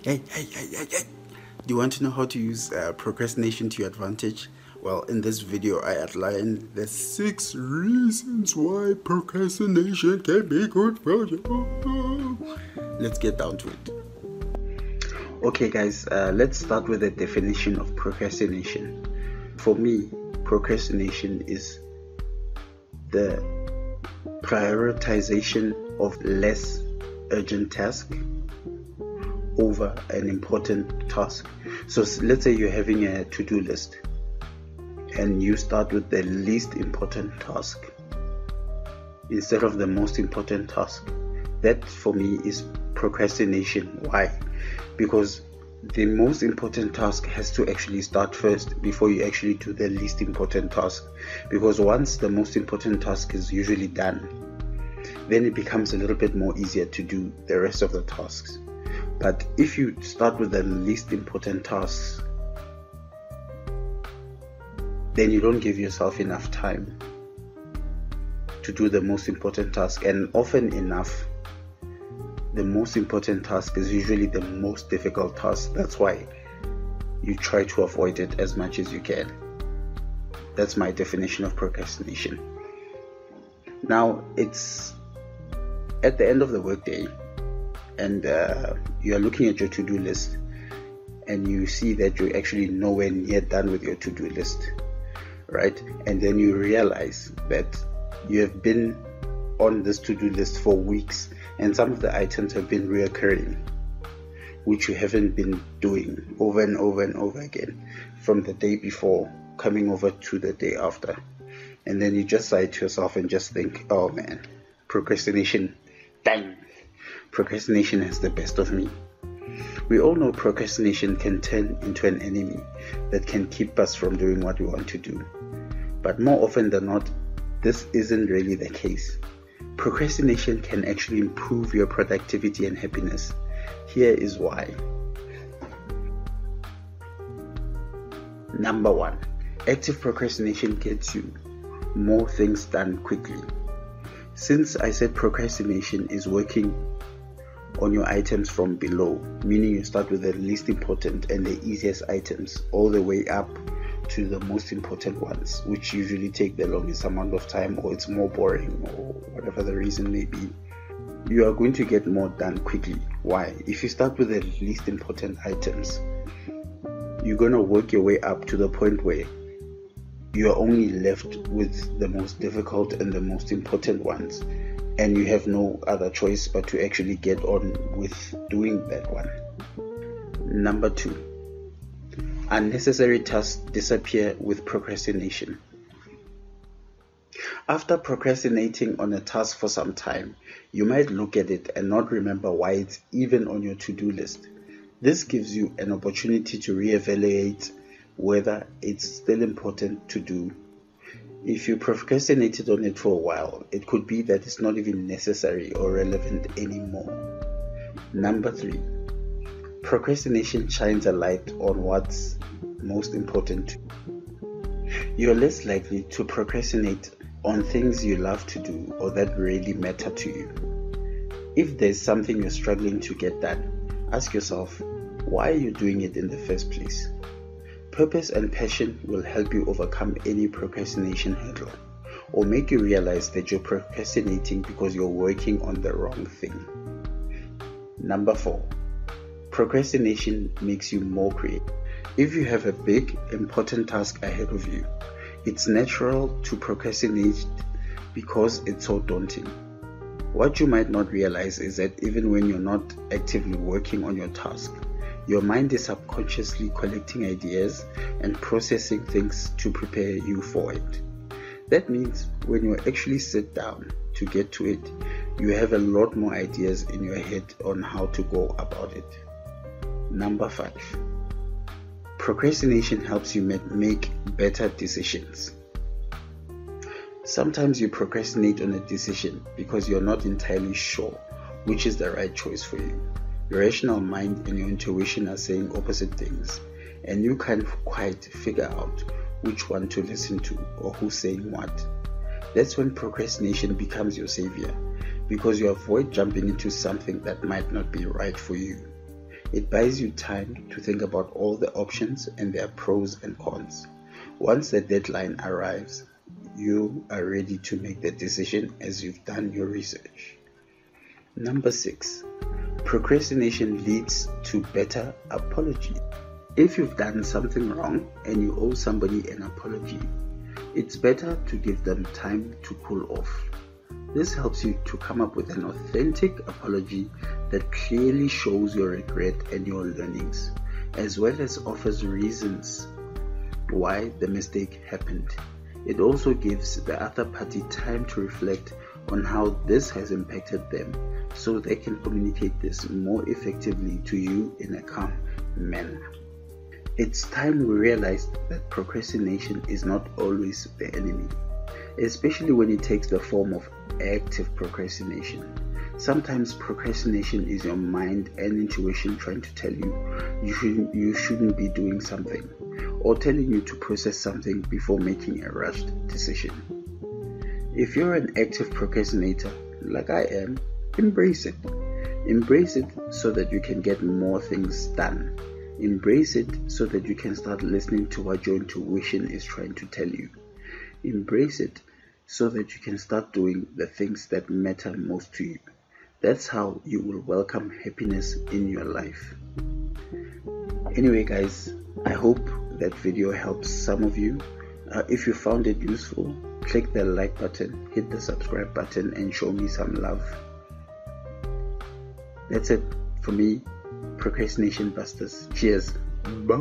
Hey. Do you want to know how to use procrastination to your advantage? Well, in this video, I outline the 6 reasons why procrastination can be good for you. Let's get down to it. Okay, guys, let's start with the definition of procrastination. For me, procrastination is the prioritization of less urgent task over an important task. So let's say you're having a to-do list and you start with the least important task instead of the most important task. That for me is procrastination. Why? Because the most important task has to actually start first before you actually do the least important task, because once the most important task is usually done, then it becomes a little bit more easier to do the rest of the tasks. But if you start with the least important tasks, then you don't give yourself enough time to do the most important task, and often enough the most important task is usually the most difficult task. That's why you try to avoid it as much as you can. That's my definition of procrastination. Now, it's at the end of the workday and you are looking at your to-do list and you see that you're actually nowhere near done with your to-do list, right? And then you realize that you have been on this to-do list for weeks and some of the items have been reoccurring, which you haven't been doing over and over again from the day before coming over to the day after. And then you just sigh to yourself and just think, oh man, procrastination, dang, procrastination has the best of me. We all know procrastination can turn into an enemy that can keep us from doing what we want to do. But more often than not, this isn't really the case. Procrastination can actually improve your productivity and happiness. Here is why. Number 1, active procrastination gets you more things done quickly. Since I said procrastination is working on your items from below, meaning you start with the least important and the easiest items all the way up to the most important ones, which usually take the longest amount of time, or it's more boring, or whatever the reason may be, you are going to get more done quickly. Why? If you start with the least important items, you're going to work your way up to the point where you are only left with the most difficult and the most important ones, and you have no other choice but to actually get on with doing that one. Number 2, unnecessary tasks disappear with procrastination. After procrastinating on a task for some time, you might look at it and not remember why it's even on your to-do list. This gives you an opportunity to reevaluate whether it's still important to do. If you procrastinated on it for a while, it could be that it's not even necessary or relevant anymore. Number 3, procrastination shines a light on what's most important to you. You're less likely to procrastinate on things you love to do or that really matter to you. If there's something you're struggling to get done, ask yourself, why are you doing it in the first place? Purpose and passion will help you overcome any procrastination hurdle, or make you realize that you're procrastinating because you're working on the wrong thing. Number 4, procrastination makes you more creative. If you have a big, important task ahead of you, it's natural to procrastinate because it's so daunting. What you might not realize is that even when you're not actively working on your task, your mind is subconsciously collecting ideas and processing things to prepare you for it. That means when you actually sit down to get to it, you have a lot more ideas in your head on how to go about it. Number 5, procrastination helps you make better decisions. Sometimes you procrastinate on a decision because you're not entirely sure which is the right choice for you. Your rational mind and your intuition are saying opposite things, and you can't quite figure out which one to listen to or who's saying what. That's when procrastination becomes your savior, because you avoid jumping into something that might not be right for you. It buys you time to think about all the options and their pros and cons. Once the deadline arrives, you are ready to make the decision as you've done your research. Number 6. Procrastination leads to better apology. If you've done something wrong and you owe somebody an apology, it's better to give them time to cool off. This helps you to come up with an authentic apology that clearly shows your regret and your learnings, as well as offers reasons why the mistake happened. It also gives the other party time to reflect on how this has impacted them, so they can communicate this more effectively to you in a calm manner. It's time we realized that procrastination is not always the enemy, especially when it takes the form of active procrastination. Sometimes procrastination is your mind and intuition trying to tell you you shouldn't be doing something, or telling you to process something before making a rushed decision. If you're an active procrastinator, like I am, embrace it. Embrace it so that you can get more things done. Embrace it so that you can start listening to what your intuition is trying to tell you. Embrace it so that you can start doing the things that matter most to you. That's how you will welcome happiness in your life. Anyway guys, I hope that video helps some of you. If you found it useful, click the like button, hit the subscribe button, and show me some love. That's it for me, Procrastination Busters. Cheers. Bye.